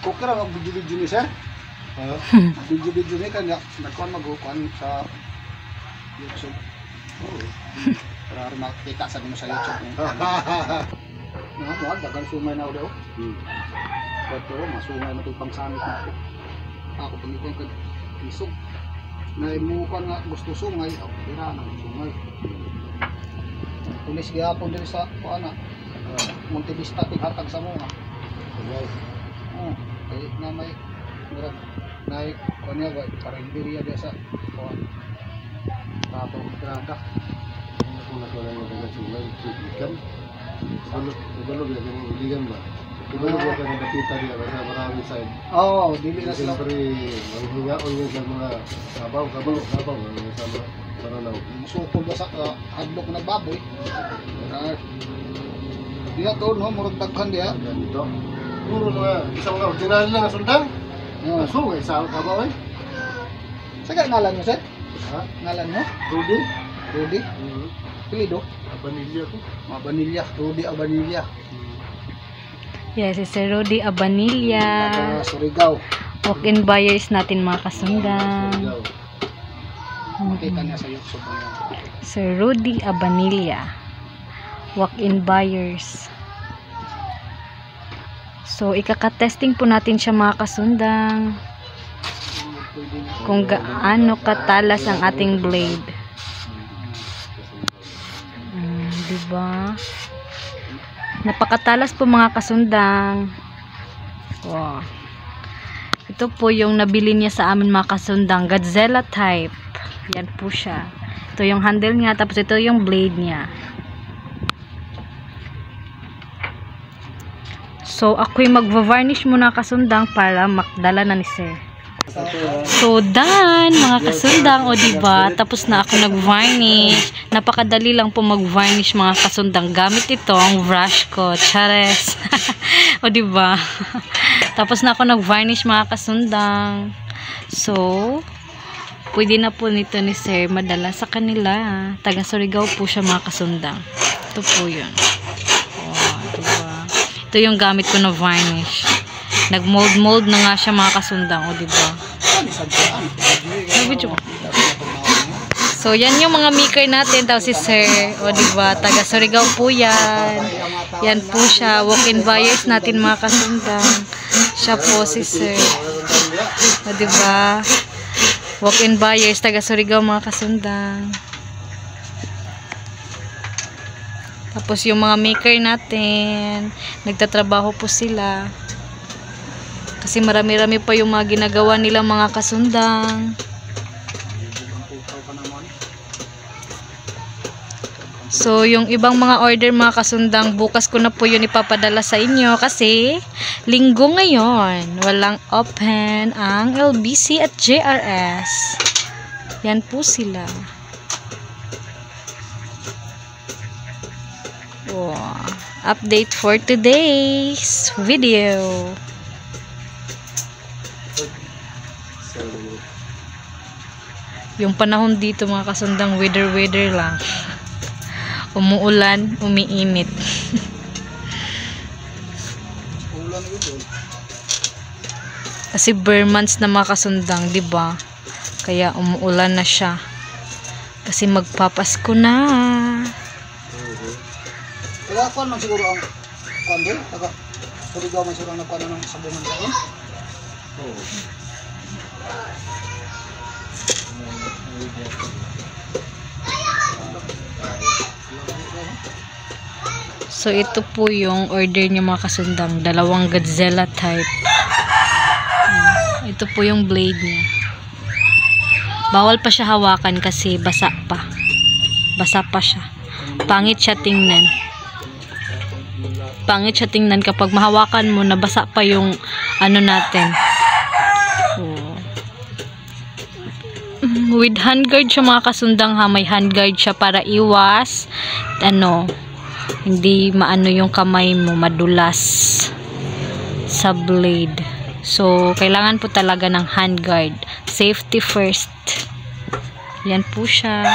Okay ra mag-video ni sir. Video ni kan nagkuan mag-kuan sa YouTube. Para makita sa mo sa YouTube. Wag dagan sumay na daw. Pero masumay na tong pangsanit na. Ako pagikuan kag isog. Na imukan nga gusto sungay, pira na sungay. Tulis gyapon diri sa kuan na. Monte Vista tighatag sa mga. Ay na may murag naik kunya ba karinderya dia sa kuan. Tato grada. Kung wala mo dagat sungay, ikan. Bulog ya yung iligan ba? Bulog ya kan nakita dia sa marami side. Oh, dili na sila. Siyempre, maghinga o yun sa mga sabaw sa maranaw. Sukol ba sa hadlok na baboy? Dia to no murag daghan dia. Dito. Puro mga isang mga original na sundang. Sungay sa kabaw eh. Sa ngalan mo sir? Ha? Ngalan mo? Rudy. Rudy. Pilido? Abanilya ko. Abanilya, Rudy Abanilya. Yes, si Sir Rudy Abanilya. Taga Surigao. Walk-in buyers natin mga kasundang. Makita niya sa YouTube niya. Sir Rudy Abanilya. Walk-in buyers. So, ikaka-testing po natin siya mga kasundang. Kung gaano katalas ang ating blade. Diba? Napakatalas po mga kasundang. Wow. Ito po yung nabili niya sa amin mga kasundang. Godzilla type. Yan po siya. Ito yung handle niya. Tapos ito yung blade niya. So, ako'y magva-varnish muna kasundang para makdala na ni Sir. So, done mga kasundang. O diba? Tapos na ako nag-varnish. Napakadali lang po mag-varnish mga kasundang. Gamit itong brush ko. Chares. O diba? Tapos na ako nag-varnish mga kasundang. So, pwede na po nito ni Sir madala sa kanila. Taga Surigao po siya mga kasundang. Ito po yun. Oh, diba? Ito yung gamit ko na varnish. Nag-mold na nga siya mga kasundang. O diba? So, yan yung mga maker natin. Tapos si Sir. O diba? Taga Surigao po yan. Yan po siya. Walk-in buyers natin mga kasundang. Siya po si Sir. O diba? Walk-in buyers. Taga Surigao mga kasundang. Tapos yung mga maker natin. Nagtatrabaho po sila. Kasi marami-rami pa yung mga ginagawa nilang mga kasundang. So, yung ibang mga order mga kasundang, bukas ko na po yun ipapadala sa inyo kasi linggo ngayon. Walang open ang LBC at JRS. Yan po sila. Wow. Update for today's video. Yung panahon dito mga kasundang, weather lang. Umuulan, umiinit. Kasi bare months na mga kasundang, 'di ba? Kaya umuulan na siya. Kasi magpapasko na. Kaya kuan man siguro ang kuan din, taga Surigao man siguro ang kuan ng sabungan karon. Oo. So, ito po yung order niya mga kasundang. Dalawang Godzilla type. Ito po yung blade niya. Bawal pa siya hawakan kasi basa pa. Basa pa siya. Pangit siya tingnan. Pangit siya tingnan kapag mahawakan mo na basa pa yung ano natin. Oh. With handguard siya mga kasundang ha. May handguard siya para iwas hindi maano yung kamay mo, madulas sa blade. So, kailangan po talaga ng handguard. Safety first. Yan po siya.